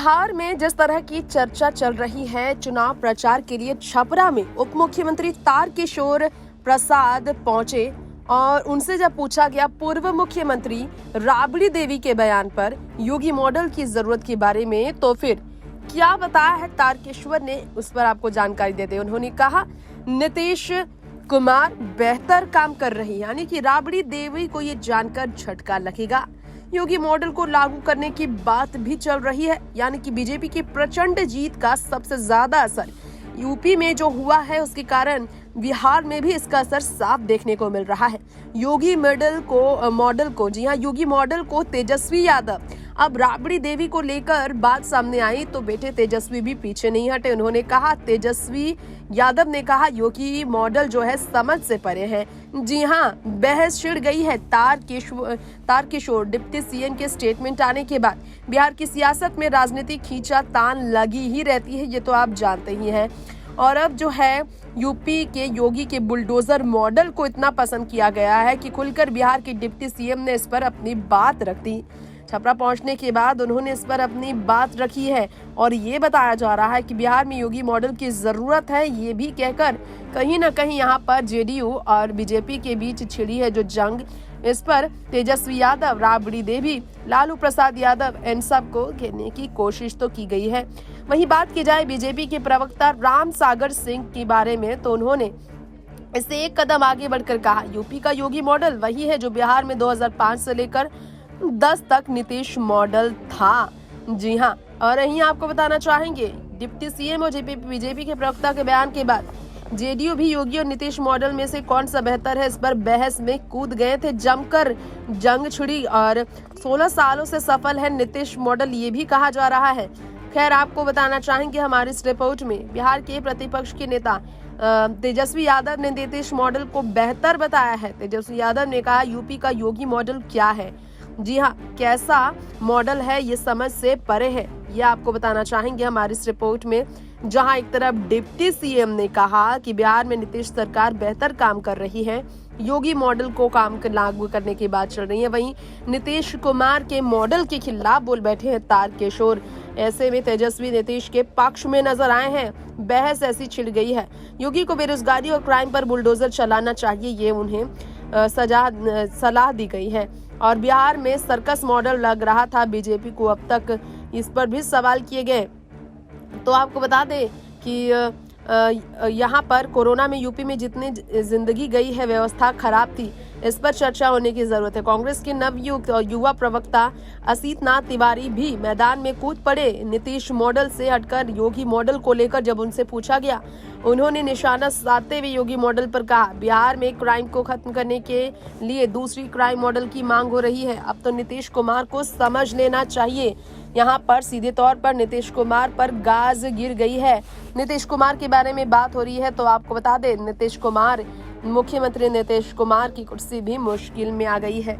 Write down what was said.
बिहार में जिस तरह की चर्चा चल रही है, चुनाव प्रचार के लिए छपरा में उप मुख्यमंत्री तारकिशोर प्रसाद पहुंचे और उनसे जब पूछा गया पूर्व मुख्यमंत्री राबड़ी देवी के बयान पर योगी मॉडल की जरूरत के बारे में, तो फिर क्या बताया है तारकेश्वर ने, उस पर आपको जानकारी देते उन्होंने कहा नीतीश कुमार बेहतर काम कर रही, यानी कि राबड़ी देवी को ये जानकर झटका लगेगा। योगी मॉडल को लागू करने की बात भी चल रही है, यानी कि बीजेपी की प्रचंड जीत का सबसे ज्यादा असर यूपी में जो हुआ है उसके कारण बिहार में भी इसका असर साफ देखने को मिल रहा है। योगी मॉडल को तेजस्वी यादव, अब राबड़ी देवी को लेकर बात सामने आई तो बेटे तेजस्वी भी पीछे नहीं हटे। उन्होंने कहा, तेजस्वी यादव ने कहा योगी मॉडल जो है समझ से परे है। जी हाँ, बहस छिड़ गई है तारकिशोर डिप्टी सीएम के स्टेटमेंट आने के बाद। बिहार की सियासत में राजनीतिक खींचातान लगी ही रहती है, ये तो आप जानते ही हैं। और अब जो है यूपी के योगी के बुलडोजर मॉडल को इतना पसंद किया गया है कि खुलकर बिहार के डिप्टी सीएम ने इस पर अपनी बात रख दी। छपरा पहुंचने के बाद उन्होंने इस पर अपनी बात रखी है और ये बताया जा रहा है कि बिहार में योगी मॉडल की जरूरत है। ये भी कहकर कहीं ना कहीं यहाँ पर जेडीयू और बीजेपी के बीच छिड़ी है जो जंग, इस पर तेजस्वी यादव, राबड़ी देवी, लालू प्रसाद यादव, इन सब को घेरने की कोशिश तो की गई है। वहीं बात की जाए बीजेपी के प्रवक्ता राम सागर सिंह के बारे में, तो उन्होंने इससे एक कदम आगे बढ़कर कहा यूपी का योगी मॉडल वही है जो बिहार में 2005 से लेकर 10 तक नीतीश मॉडल था। जी हाँ, और यहीं आपको बताना चाहेंगे डिप्टी सीएम और बीजेपी के प्रवक्ता के बयान के बाद जेडीयू भी योगी और नीतीश मॉडल में से कौन सा बेहतर है इस पर बहस में कूद गए थे। जमकर जंग छिड़ी और 16 सालों से सफल है नीतीश मॉडल, ये भी कहा जा रहा है। खैर, आपको बताना चाहेंगे हमारी इस रिपोर्ट में बिहार के प्रतिपक्ष के नेता तेजस्वी यादव ने नीतीश मॉडल को बेहतर बताया है। तेजस्वी यादव ने कहा यूपी का योगी मॉडल क्या है, जी हाँ, कैसा मॉडल है ये समझ से परे है। ये आपको बताना चाहेंगे हमारी इस रिपोर्ट में, जहां एक तरफ डिप्टी सीएम ने कहा कि बिहार में नीतीश सरकार बेहतर काम कर रही है, योगी मॉडल को काम लागू करने की बात चल रही है, वहीं नीतीश कुमार के मॉडल के खिलाफ बोल बैठे हैं तारकिशोर। ऐसे में तेजस्वी नीतीश के पक्ष में नजर आए हैं। बहस ऐसी छिड़ गई है, योगी को बेरोजगारी और क्राइम पर बुलडोजर चलाना चाहिए, ये उन्हें सलाह दी गई है। और बिहार में सर्कस मॉडल लग रहा था बीजेपी को, अब तक इस पर भी सवाल किए गए। तो आपको बता दें कि यहाँ पर कोरोना में यूपी में जितनी जिंदगी गई है, व्यवस्था खराब थी, इस पर चर्चा होने की जरूरत है। कांग्रेस के नवयुक्त और युवा प्रवक्ता असीत नाथ तिवारी भी मैदान में कूद पड़े। नीतीश मॉडल से हटकर योगी मॉडल को लेकर जब उनसे पूछा गया, उन्होंने निशाना साधते हुए योगी मॉडल पर कहा बिहार में क्राइम को खत्म करने के लिए दूसरी क्राइम मॉडल की मांग हो रही है, अब तो नीतीश कुमार को समझ लेना चाहिए। यहाँ पर सीधे तौर पर नीतीश कुमार पर गाज गिर गई है। नीतीश कुमार के बारे में बात हो रही है, तो आपको बता दें मुख्यमंत्री नीतीश कुमार की कुर्सी भी मुश्किल में आ गई है।